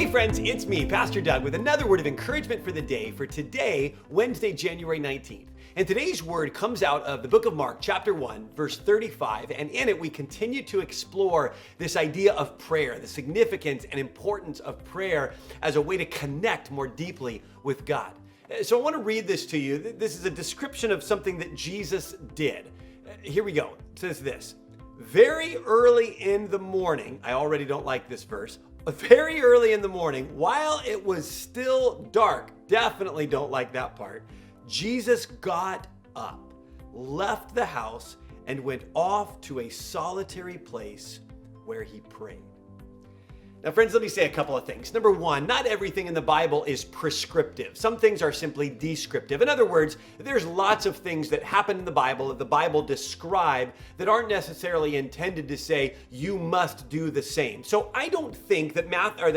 Hey friends, it's me, Pastor Doug, with another word of encouragement for the day for today, Wednesday, January 19th. And today's word comes out of the book of Mark, chapter 1, verse 35. And in it, we continue to explore this idea of prayer, the significance and importance of prayer as a way to connect more deeply with God. So I want to read this to you. This is a description of something that Jesus did. Here we go. It says this: very early in the morning, I already don't like this verse, very early in the morning, while it was still dark, definitely don't like that part, Jesus got up, left the house, and went off to a solitary place where he prayed. Now, friends, let me say a couple of things. Number one, not everything in the Bible is prescriptive. Some things are simply descriptive. In other words, there's lots of things that happen in the Bible that the Bible describe that aren't necessarily intended to say you must do the same. So I don't think that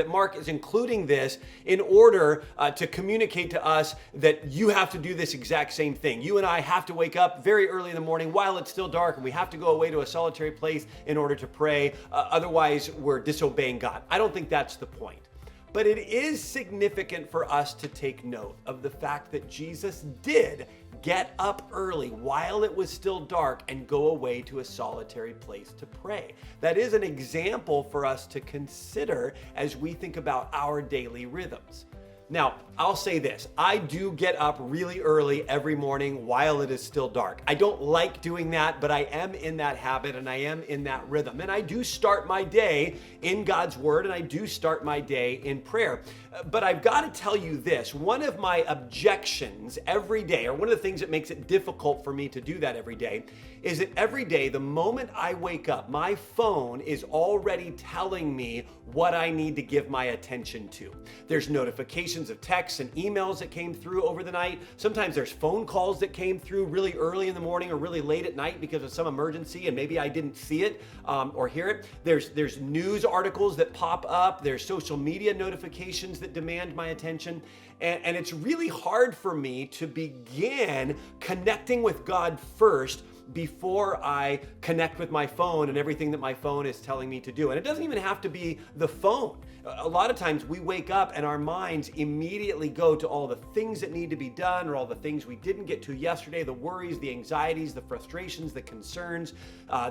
Mark is including this in order to communicate to us that you have to do this exact same thing. You and I have to wake up very early in the morning while it's still dark, and we have to go away to a solitary place in order to pray. Otherwise, we're disobeying God. I don't think that's the point. But it is significant for us to take note of the fact that Jesus did get up early while it was still dark and go away to a solitary place to pray. That is an example for us to consider as we think about our daily rhythms. Now, I'll say this, I do get up really early every morning while it is still dark. I don't like doing that, but I am in that habit and I am in that rhythm. And I do start my day in God's word, and I do start my day in prayer. But I've got to tell you this, one of my objections every day, or one of the things that makes it difficult for me to do that every day, is that every day, the moment I wake up, my phone is already telling me what I need to give my attention to. There's notifications of texts and emails that came through over the night. Sometimes there's phone calls that came through really early in the morning or really late at night because of some emergency and maybe I didn't see it or hear it. There's news articles that pop up. There's social media notifications that demand my attention. And it's really hard for me to begin connecting with God first before I connect with my phone and everything that my phone is telling me to do. And it doesn't even have to be the phone. A lot of times we wake up and our minds immediately go to all the things that need to be done or all the things we didn't get to yesterday, the worries, the anxieties, the frustrations, the concerns,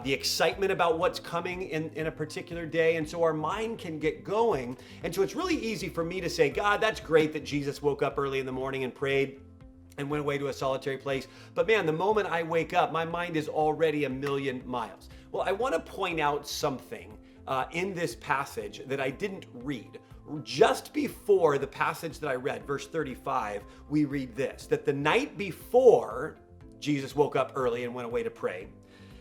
the excitement about what's coming in a particular day. And so our mind can get going. And so it's really easy for me to say, God, that's great that Jesus woke up early in the morning and prayed and went away to a solitary place. But man, the moment I wake up, my mind is already a million miles. Well, I want to point out something in this passage that I didn't read. Just before the passage that I read, verse 35, we read this, that the night before Jesus woke up early and went away to pray,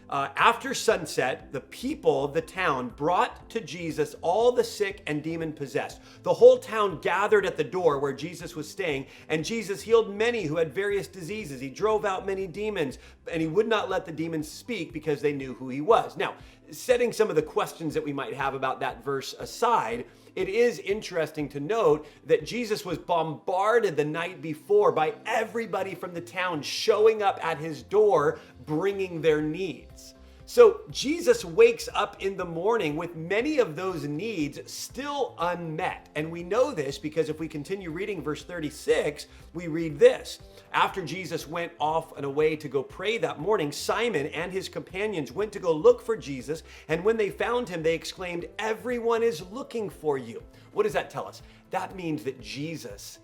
after sunset, the people of the town brought to Jesus all the sick and demon-possessed. The whole town gathered at the door where Jesus was staying, and Jesus healed many who had various diseases. He drove out many demons, and he would not let the demons speak because they knew who he was. Now, setting some of the questions that we might have about that verse aside, it is interesting to note that Jesus was bombarded the night before by everybody from the town showing up at his door, bringing their needs. So Jesus wakes up in the morning with many of those needs still unmet. And we know this because if we continue reading verse 36, we read this. After Jesus went off and away to go pray that morning, Simon and his companions went to go look for Jesus. And when they found him, they exclaimed, "Everyone is looking for you." What does that tell us? That means that Jesus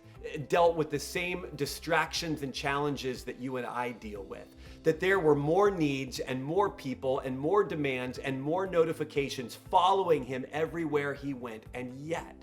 dealt with the same distractions and challenges that you and I deal with. That there were more needs and more people and more demands and more notifications following him everywhere he went. And yet,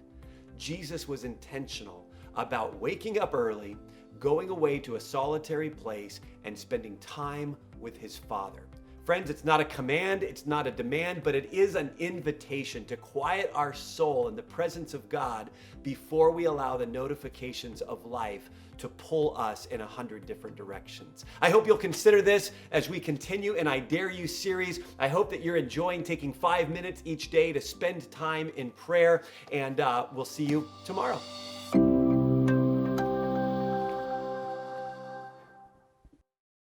Jesus was intentional about waking up early, going away to a solitary place, and spending time with his Father. Friends, it's not a command, it's not a demand, but it is an invitation to quiet our soul in the presence of God before we allow the notifications of life to pull us in 100 different directions. I hope you'll consider this as we continue in I Dare You series. I hope that you're enjoying taking 5 minutes each day to spend time in prayer, and we'll see you tomorrow.